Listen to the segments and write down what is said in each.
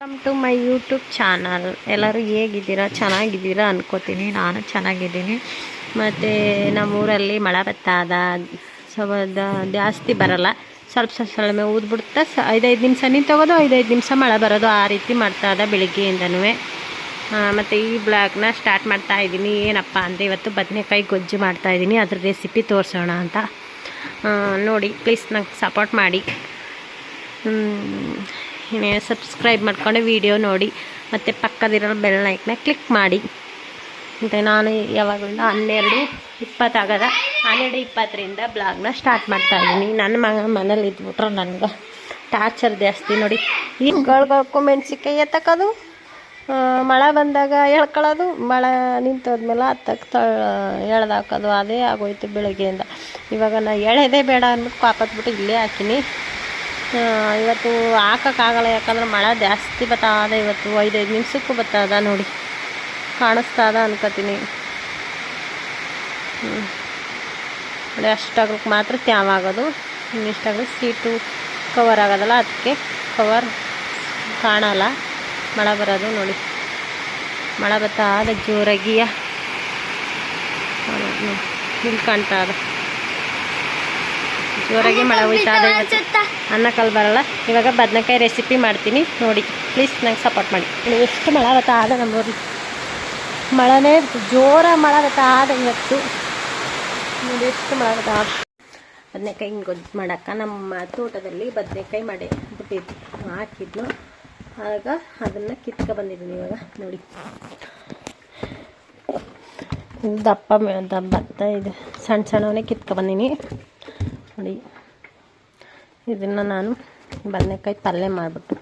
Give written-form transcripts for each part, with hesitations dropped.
Welcome to my YouTube channel. ಎಲ್ಲರೂ ಹೇಗಿದ್ದೀರಾ? ಚೆನ್ನಾಗಿದ್ದೀರಾ ಅನ್ಕೋತೀನಿ. ನಾನು ಚೆನ್ನಾಗಿದ್ದೀನಿ. ಮತ್ತು ನಮ್ಮೂರಲ್ಲಿ ಮಳೆ ಬತ್ತಾದ ಜಾಸ್ತಿ ಬರಲ್ಲ, ಸ್ವಲ್ಪ ಊದ್ಬಿಡ್ತಾ 5 ನಿಮಿಷ ನಿಂತೋಗೋದು, 5 ನಿಮಿಷ ಮಳೆ ಬರೋದು, ಆ ರೀತಿ ಮಾಡ್ತಾಯಿದ್ದ ಬೆಳಿಗ್ಗೆಯಿಂದನೂ. ಮತ್ತು ಈ ಬ್ಲಾಗ್ನ ಸ್ಟಾರ್ಟ್ ಮಾಡ್ತಾ ಇದ್ದೀನಿ. ಏನಪ್ಪ ಅಂದರೆ ಇವತ್ತು ಬದನೆಕಾಯಿ ಗೊಜ್ಜು ಮಾಡ್ತಾಯಿದ್ದೀನಿ. ಅದ್ರ ರೆಸಿಪಿ ತೋರಿಸೋಣ ಅಂತ. ನೋಡಿ, ಪ್ಲೀಸ್ ನಂಗೆ ಸಪೋರ್ಟ್ ಮಾಡಿ. ಇನ್ನೇನು ಸಬ್ಸ್ಕ್ರೈಬ್ ಮಾಡ್ಕೊಂಡು ವಿಡಿಯೋ ನೋಡಿ, ಮತ್ತು ಪಕ್ಕದಿರೋ ಬೆಲ್ ಐಕನ್ನ ಕ್ಲಿಕ್ ಮಾಡಿ. ಮತ್ತು ನಾನು ಯಾವಾಗಲೂ 12:20 ಬ್ಲಾಗ್ನ ಸ್ಟಾರ್ಟ್ ಮಾಡ್ತಾಯಿದ್ದೀನಿ. ನನ್ನ ಮನೇಲಿ ಇದ್ಬಿಟ್ರೆ ನನಗೆ ಟಾರ್ಚರ್ ಜಾಸ್ತಿ. ನೋಡಿ, ಈ ಗಳಿಗೂ ಮೆಣಸಿನ್ಕಾಯಿ ಎತ್ತಕೋದು, ಮಳೆ ಬಂದಾಗ ಎಳ್ಕೊಳ್ಳೋದು, ಮಳೆ ನಿಂತೋದ್ಮೇಲೆ ಹತ್ತಕ್ಕೆ ಎಳ್ದಾಕೋದು, ಅದೇ ಆಗೋಯ್ತು ಬೆಳಗ್ಗೆಯಿಂದ. ಇವಾಗ ನಾನು ಎಳೆದೇ ಬೇಡ ಅಂದ್ಬಿಟ್ಟು ಕಾಪತ್ಬಿಟ್ಟು ಇಲ್ಲೇ ಹಾಕಿನಿ. ಇವತ್ತು ಹಾಕೋಕ್ಕಾಗಲ್ಲ, ಯಾಕಂದ್ರೆ ಮಳೆ ಜಾಸ್ತಿ ಬತ್ತಾದ. ಇವತ್ತು 5 ನಿಮಿಷಕ್ಕೂ ಬತ್ತಾದ. ನೋಡಿ, ಕಾಣಿಸ್ತಾದ ಅನ್ಕೋತೀನಿ. ನೋಡಿ, ಅಷ್ಟಾಗಕ್ಕೆ ಮಾತ್ರ ತ್ಯಾವಾಗೋದು. ಇನ್ನಿಷ್ಟಾಗಲಿ ಸೀಟು ಕವರ್ ಆಗೋದಲ್ಲ, ಅದಕ್ಕೆ ಕವರ್ ಕಾಣಲ್ಲ ಮಳೆ ಬರೋದು. ನೋಡಿ, ಮಳೆ ಬತ್ತಾದ ಜೋರಾಗಿಯ ಇಲ್ಲಿ ಕಾಣ್ತಾ ಅದ. ಜೋರಾಗಿ ಮಳೆ ಹೋಯ್ತಾ ಇದೆ. ಅನ್ನ ಕಲ್ ಬರಲ್ಲ. ಇವಾಗ ಬದನೆಕಾಯಿ ರೆಸಿಪಿ ಮಾಡ್ತೀನಿ. ನೋಡಿ, ಪ್ಲೀಸ್ ನಂಗೆ ಸಪೋರ್ಟ್ ಮಾಡಿ. ಎಷ್ಟು ಮಳೆ ಬತ್ತಾದ ನಮ್ಮೂರಲ್ಲಿ. ಮಳೆನೇ ಜೋರಾಗಿ ಮಳೆ ಬತ್ತಾದ ಇವತ್ತು. ನೋಡಿ, ಎಷ್ಟು ಮಳೆ ಬತ್ತಾದ. ಬದನೆಕಾಯಿ ಗೊಜ್ಜು ಮಾಡೋಕ್ಕೆ ನಮ್ಮ ತೋಟದಲ್ಲಿ ಬದನೆಕಾಯಿ ಮಾಡಿ ಬಿಟ್ಟಿದ್ದು ಹಾಕಿದ್ನು. ಆಗ ಅದನ್ನು ಬಂದಿದ್ದೀನಿ. ಇವಾಗ ನೋಡಿ, ದಪ್ಪ ಭತ್ತ ಇದು ಸಣ್ಣವೇ ಬಂದೀನಿ. ನೋಡಿ, ಇದನ್ನು ನಾನು ಬದನೆಕಾಯಿ ಪಲ್ಯ ಮಾಡಿಬಿಟ್ಟು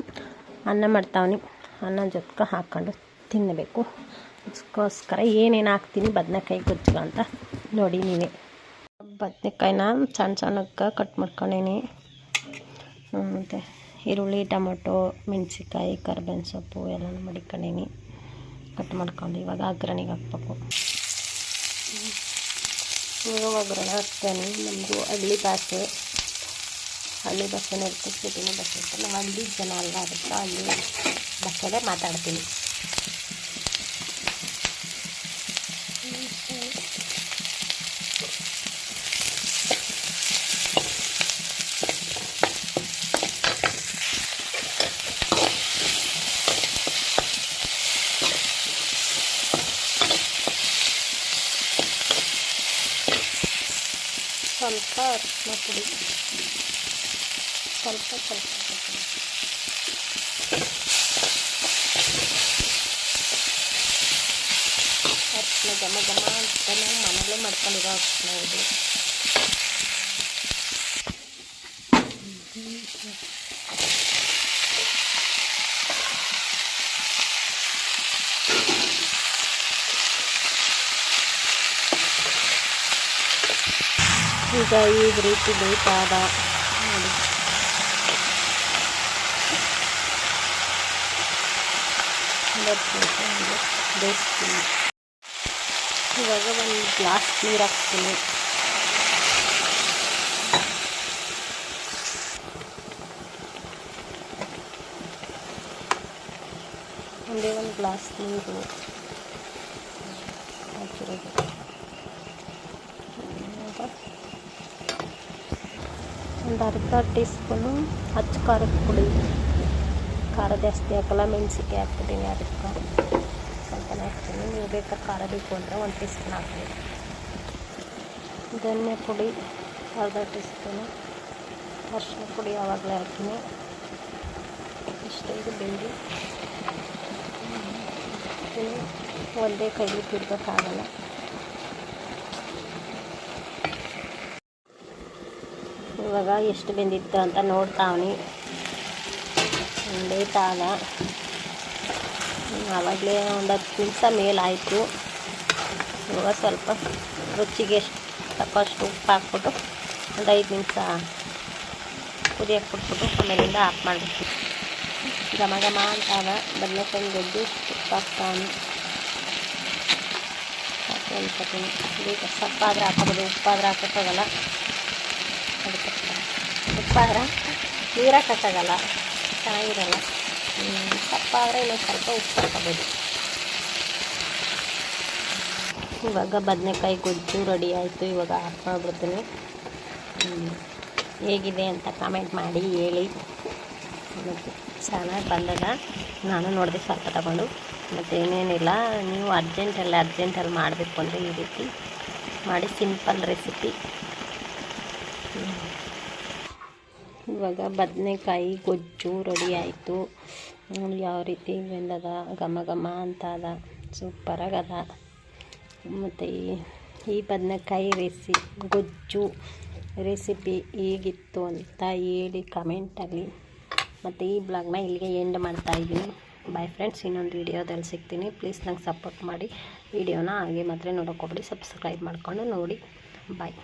ಅನ್ನ ಮಾಡ್ತಾವನಿ. ಅನ್ನ ಜೊತೆಗೆ ಹಾಕ್ಕೊಂಡು ತಿನ್ನಬೇಕು. ಅದಕ್ಕೋಸ್ಕರ ಏನೇನು ಹಾಕ್ತೀನಿ ಬದನೆಕಾಯಿ ಗೊಜ್ಜು ಅಂತ ನೋಡಿ ನೀವೇ. ಬದನೆಕಾಯಿನ ಸಣ್ಣಕ್ಕೆ ಕಟ್ ಮಾಡ್ಕೊಂಡೀನಿ. ಮತ್ತು ಈರುಳ್ಳಿ, ಟೊಮೊಟೊ, ಮೆಣಸಿನ್ಕಾಯಿ, ಕರಿಬೇವಿನ ಸೊಪ್ಪು ಎಲ್ಲನೂ ಮಡಿಕೊಂಡೀನಿ. ಕಟ್ ಮಾಡ್ಕೊಂಡು ಇವಾಗ ಒಗ್ಗರಣೆಗೆ ಹಾಕ್ಬೇಕು. ಇವಾಗ ಒಗ್ಗರಣೆ ಹಾಕ್ತೇನೆ. ನಮ್ಮದು ಹಳ್ಳಿ ಭಾಷೆ ಇರುತ್ತೆ, ಸಿಟಿನ ಭಾಷೆ ಇರುತ್ತೆ. ನಾವು ಹಳ್ಳಿ ಜನ ಅಲ್ಲ, ಅದಕ್ಕೆ ಹಳ್ಳಿ ಭಾಷೆಯಲ್ಲೇ ಮಾತಾಡ್ತೀನಿ. ಸ್ವಲ್ಪ ಅರಿಶಿನ ಪುಡಿ, ಸ್ವಲ್ಪ ಅರಿಶಿನ ಘಮ ಅಂತ ನಾವು ಮನೆಯಲ್ಲೇ ಮಾಡ್ಕೊಂಡಿರೋ ಅರಿಶಿನ ಇದು. ಈಗ ಈ ರೀತಿ ಬೇಯ್ತಾದ. ನೋಡಿ, ಬೇಯಿಸ್ತೀನಿ. ಇವಾಗ ಒಂದು ಗ್ಲಾಸ್ ನೀರು ಹಾಕ್ತೀನಿ. ಒಂದೇ ಒಂದು ಗ್ಲಾಸ್ ನೀರು ಹಾಕಿರೋದು. ಒಂದು ಅರ್ಧ ಟೀ ಸ್ಪೂನು ಅಚ್ಚ ಖಾರದ ಪುಡಿ. ಖಾರ ಜಾಸ್ತಿ ಹಾಕಲ್ಲ, ಮೆಣಸಿನ್ಕಾಯಿ ಹಾಕ್ಬಿಟ್ಟಿನಿ, ಅದಕ್ಕೆ ಸ್ವಲ್ಪನೇ ಹಾಕ್ತೀನಿ. ನೀವು ಬೇಕಾದ್ರೆ ಖಾರ ಬೇಕು ಅಂದರೆ 1 ಟೀ ಸ್ಪೂನ್ ಹಾಕ್ತೀನಿ. ಧನಿಯಾ ಪುಡಿ ಅರ್ಧ ಟೀ ಸ್ಪೂನು. ಅರಿಶಿನ ಪುಡಿ ಆವಾಗಲೇ ಹಾಕ್ತೀನಿ. ಇಷ್ಟ ಇದು ಬೆಂದಿ ಒಂದೇ ಕೈಲಿ ತಿರ್ಗೋಕ್ಕಾಗಲ್ಲ. ಇವಾಗ ಎಷ್ಟು ಬೆಂದಿತ್ತು ಅಂತ ನೋಡ್ತಾವನಿ. ಬೇಯ್ತಾಗ ಆವಾಗಲೇ ಒಂದು 10 ನಿಮಿಷ ಮೇಲಾಯಿತು. ಇವಾಗ ಸ್ವಲ್ಪ ರುಚಿಗೆ ಎಷ್ಟು ತಕ್ಕಷ್ಟು ಉಪ್ಪು ಹಾಕ್ಬಿಟ್ಟು ಒಂದು 5 ನಿಮಿಷ ಕುದಿಯಕ್ಕೆ ಬಿಟ್ಬಿಟ್ಟು ಆಮೇಲಿಂದ ಆಫ್ ಮಾಡಿಬಿಟ್ಟು ಘಮ ಅಂತಾಗ ಬದನೆಕಾಯಿ ಗೊಜ್ಜು ಉಪ್ಪು ಹಾಕ್ತಾವನಿ. ಹಾಕಿ ಅನ್ಕೋತೀನಿ. ಬೇಕು ಸೊಪ್ಪಾದರೆ ಹಾಕೋಬೋದು, ಉಪ್ಪಾದರೆ ಹಾಕೋಕ್ಕಾಗಲ್ಲ. ಅದಕ್ಕೆ ಉಪ್ಪಾದ್ರೆ ನೀರು ಹಾಕೋಕ್ಕಾಗಲ್ಲ, ಚೆನ್ನಾಗಿರಲ್ಲ. ಸಪ್ಪ ಆದರೆ ಇನ್ನೊಂದು ಸ್ವಲ್ಪ ಉಪ್ಪು ಹಾಕೋಬೋದು. ಇವಾಗ ಬದನೆಕಾಯಿ ಗೊಜ್ಜು ರೆಡಿ ಆಯಿತು. ಇವಾಗ ಆಫ್ ಮಾಡಿಬಿಡ್ತೀನಿ. ಹೇಗಿದೆ ಅಂತ ಕಮೆಂಟ್ ಮಾಡಿ ಹೇಳಿ. ಮತ್ತು ಚೆನ್ನಾಗಿ ಬಂದದ. ನಾನು ನೋಡಿದೆ ಸ್ವಲ್ಪ ತಗೊಂಡು. ಮತ್ತು ಏನೇನಿಲ್ಲ, ನೀವು ಅರ್ಜೆಂಟಲ್ಲಿ ಮಾಡಬೇಕು ಅಂದರೆ ಈ ರೀತಿ ಮಾಡಿ, ಸಿಂಪಲ್ ರೆಸಿಪಿ. ಇವಾಗ ಬದನೆಕಾಯಿ ಗೊಜ್ಜು ರೆಡಿ ಆಯಿತು. ಯಾವ ರೀತಿ ಬೆಂದದ, ಘಮ ಘಮ ಅಂತ ಅದ, ಸೂಪರಾಗದ. ಮತ್ತು ಈ ಬದನೆಕಾಯಿ ಗೊಜ್ಜು ರೆಸಿಪಿ ಹೇಗಿತ್ತು ಅಂತ ಹೇಳಿ ಕಮೆಂಟಲ್ಲಿ. ಮತ್ತು ಈ ಬ್ಲಾಗ್ನ ಇಲ್ಲಿಗೆ ಎಂಡ್ ಮಾಡ್ತಾಯಿದ್ದೀನಿ. ಬಾಯ್ ಫ್ರೆಂಡ್ಸ್, ಇನ್ನೊಂದು ವೀಡಿಯೋದಲ್ಲಿ ಸಿಗ್ತೀನಿ. ಪ್ಲೀಸ್ ನಂಗೆ ಸಪೋರ್ಟ್ ಮಾಡಿ. ವೀಡಿಯೋನ ಹಾಗೆ ಮಾತ್ರ ನೋಡೋಕೆ ಹೋಗ್ಬೇಡಿ, ಸಬ್ಸ್ಕ್ರೈಬ್ ಮಾಡ್ಕೊಂಡು ನೋಡಿ. ಬಾಯ್.